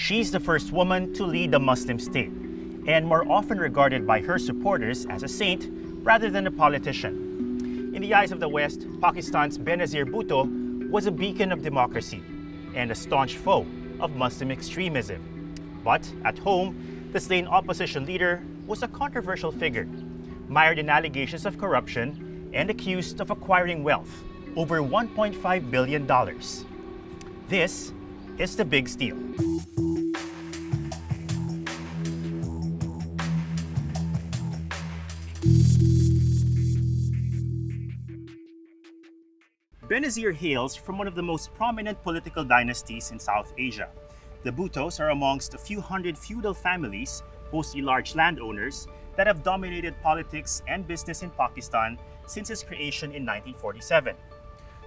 She's the first woman to lead a Muslim state, and more often regarded by her supporters as a saint rather than a politician. In the eyes of the West, Pakistan's Benazir Bhutto was a beacon of democracy and a staunch foe of Muslim extremism. But at home, the slain opposition leader was a controversial figure, mired in allegations of corruption and accused of acquiring wealth, over $1.5 billion. This is the big steal. Benazir hails from one of the most prominent political dynasties in South Asia. The Bhuttos are amongst a few hundred feudal families, mostly large landowners, that have dominated politics and business in Pakistan since its creation in 1947.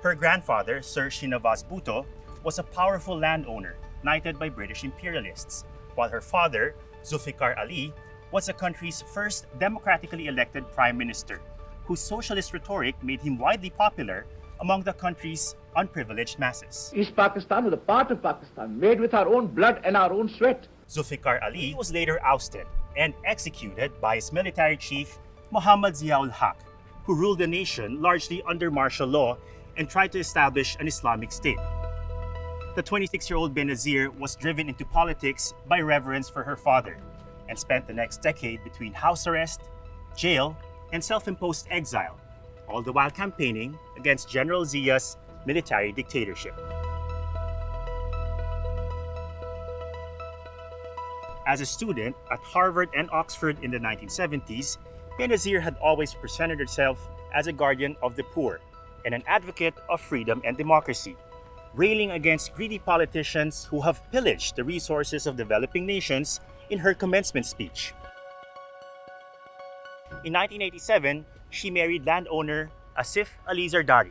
Her grandfather, Sir Srinivas Bhutto, was a powerful landowner knighted by British imperialists, while her father, Zulfikar Ali, was the country's first democratically elected prime minister, whose socialist rhetoric made him widely popular among the country's unprivileged masses. East Pakistan was a part of Pakistan, made with our own blood and our own sweat. Zulfikar Ali was later ousted and executed by his military chief, Muhammad Zia-ul-Haq, who ruled the nation largely under martial law and tried to establish an Islamic state. The 26-year-old Benazir was driven into politics by reverence for her father and spent the next decade between house arrest, jail, and self-imposed exile, all the while campaigning against General Zia's military dictatorship. As a student at Harvard and Oxford in the 1970s, Benazir had always presented herself as a guardian of the poor and an advocate of freedom and democracy, railing against greedy politicians who have pillaged the resources of developing nations in her commencement speech. In 1987, she married landowner Asif Ali Zardari.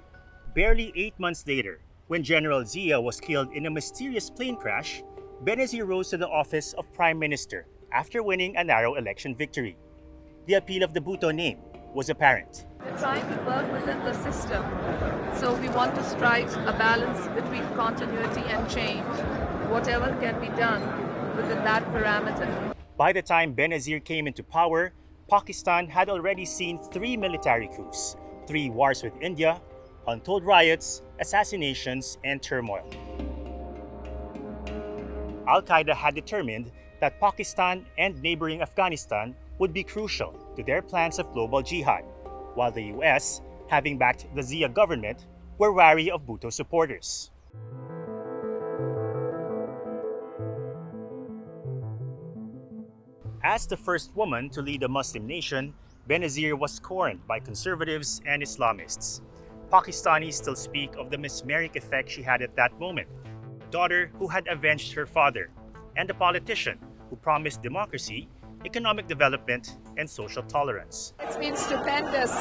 Barely 8 months later, when General Zia was killed in a mysterious plane crash, Benazir rose to the office of Prime Minister after winning a narrow election victory. The appeal of the Bhutto name was apparent. We're trying to work within the system, so we want to strike a balance between continuity and change, whatever can be done within that parameter. By the time Benazir came into power, Pakistan had already seen 3 military coups, 3 wars with India, untold riots, assassinations, and turmoil. Al-Qaeda had determined that Pakistan and neighboring Afghanistan would be crucial to their plans of global jihad, while the US, having backed the Zia government, were wary of Bhutto supporters. As the first woman to lead a Muslim nation, Benazir was scorned by conservatives and Islamists. Pakistanis still speak of the mesmeric effect she had at that moment, a daughter who had avenged her father, and a politician who promised democracy, economic development, and social tolerance. It's been stupendous.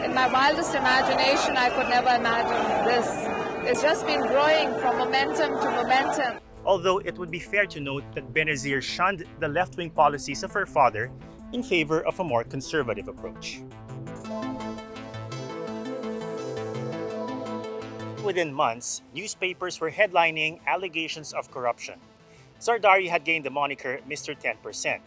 In my wildest imagination, I could never imagine this. It's just been growing from momentum to momentum. Although it would be fair to note that Benazir shunned the left-wing policies of her father in favor of a more conservative approach. Within months, newspapers were headlining allegations of corruption. Zardari had gained the moniker Mr. 10%,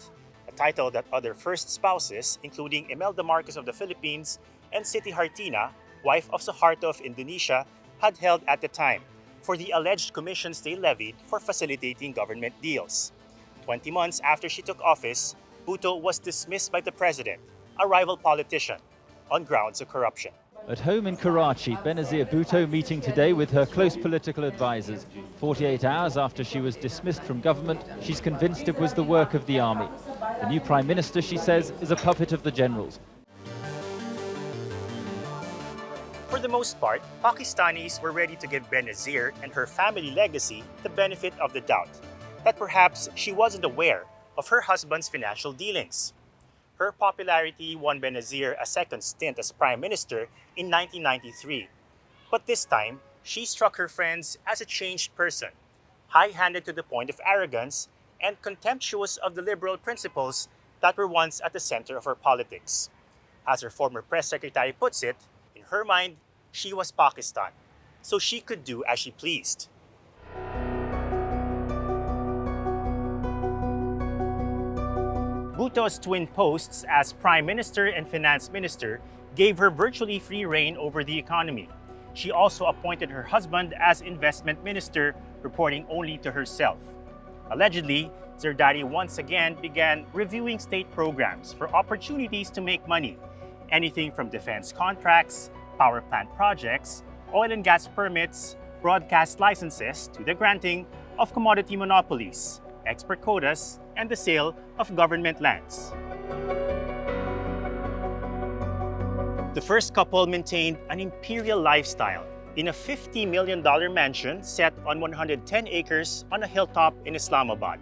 a title that other first spouses, including Imelda Marcos of the Philippines and Siti Hartina, wife of Suharto of Indonesia, had held at the time for the alleged commissions they levied for facilitating government deals. 20 months after she took office, Bhutto was dismissed by the president, a rival politician, on grounds of corruption. At home in Karachi, Benazir Bhutto meeting today with her close political advisors. 48 hours after she was dismissed from government, she's convinced it was the work of the army. The new prime minister, she says, is a puppet of the generals. For the most part, Pakistanis were ready to give Benazir and her family legacy the benefit of the doubt, that perhaps she wasn't aware of her husband's financial dealings. Her popularity won Benazir a second stint as prime minister in 1993. But this time, she struck her friends as a changed person, high-handed to the point of arrogance and contemptuous of the liberal principles that were once at the center of her politics. As her former press secretary puts it, in her mind, she was Pakistan, so she could do as she pleased. Bhutto's twin posts as Prime Minister and Finance Minister gave her virtually free rein over the economy. She also appointed her husband as Investment Minister, reporting only to herself. Allegedly, Zardari once again began reviewing state programs for opportunities to make money, anything from defense contracts, power plant projects, oil and gas permits, broadcast licenses, to the granting of commodity monopolies, export quotas, and the sale of government lands. The first couple maintained an imperial lifestyle in a $50 million mansion set on 110 acres on a hilltop in Islamabad,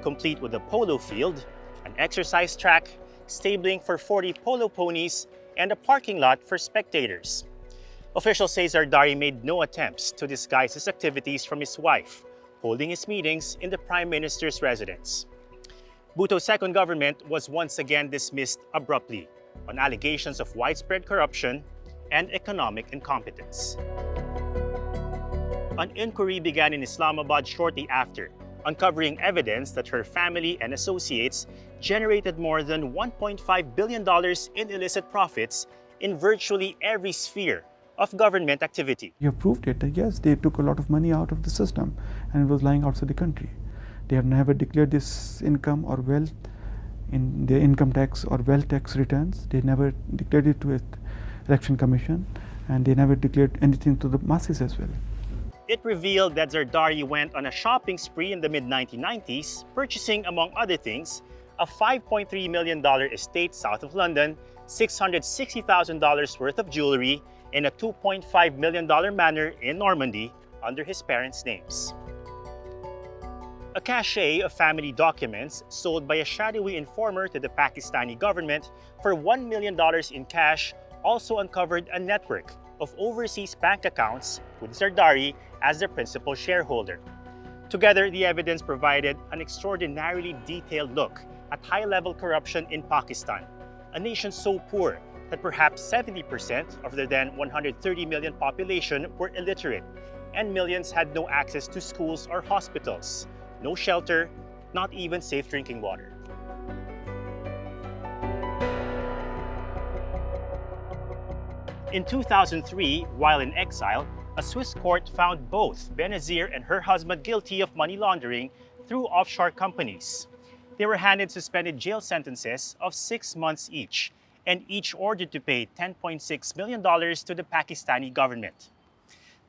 complete with a polo field, an exercise track, stabling for 40 polo ponies, and a parking lot for spectators. Officials say Zardari made no attempts to disguise his activities from his wife, holding his meetings in the Prime Minister's residence. Bhutto's second government was once again dismissed abruptly on allegations of widespread corruption and economic incompetence. An inquiry began in Islamabad shortly after, uncovering evidence that her family and associates generated more than $1.5 billion in illicit profits in virtually every sphere of government activity. You have proved it. Yes, they took a lot of money out of the system and it was lying outside the country. They have never declared this income or wealth in their income tax or wealth tax returns. They never declared it to the Election Commission, and they never declared anything to the masses as well. It revealed that Zardari went on a shopping spree in the mid-1990s, purchasing, among other things, a $5.3 million estate south of London, $660,000 worth of jewelry, and a $2.5 million manor in Normandy under his parents' names. A cache of family documents sold by a shadowy informer to the Pakistani government for $1 million in cash also uncovered a network of overseas bank accounts with Zardari as the principal shareholder. Together, the evidence provided an extraordinarily detailed look at high-level corruption in Pakistan, a nation so poor that perhaps 70% of the then 130 million population were illiterate, and millions had no access to schools or hospitals, no shelter, not even safe drinking water. In 2003, while in exile, a Swiss court found both Benazir and her husband guilty of money laundering through offshore companies. They were handed suspended jail sentences of 6 months each, and each ordered to pay $10.6 million to the Pakistani government.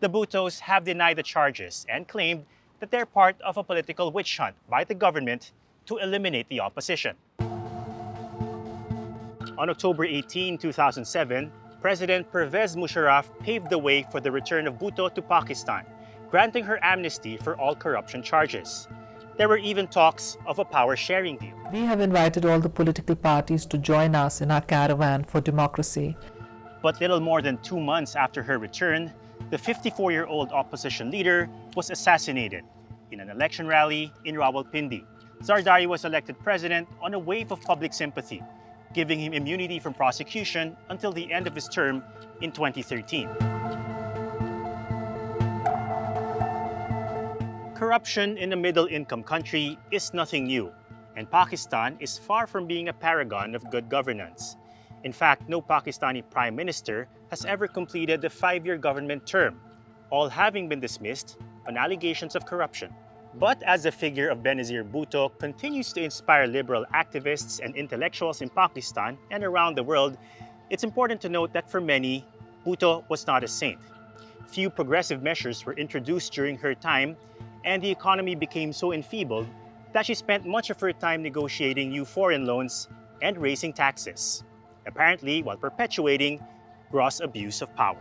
The Bhuttos have denied the charges and claimed that they're part of a political witch hunt by the government to eliminate the opposition. On October 18, 2007, President Pervez Musharraf paved the way for the return of Bhutto to Pakistan, granting her amnesty for all corruption charges. There were even talks of a power-sharing deal. We have invited all the political parties to join us in our caravan for democracy. But little more than 2 months after her return, the 54-year-old opposition leader was assassinated in an election rally in Rawalpindi. Zardari was elected president on a wave of public sympathy, giving him immunity from prosecution until the end of his term in 2013. Corruption in a middle-income country is nothing new, and Pakistan is far from being a paragon of good governance. In fact, no Pakistani prime minister has ever completed the 5-year government term, all having been dismissed on allegations of corruption. But as the figure of Benazir Bhutto continues to inspire liberal activists and intellectuals in Pakistan and around the world, it's important to note that for many, Bhutto was not a saint. Few progressive measures were introduced during her time, and the economy became so enfeebled that she spent much of her time negotiating new foreign loans and raising taxes, apparently while perpetuating gross abuse of power.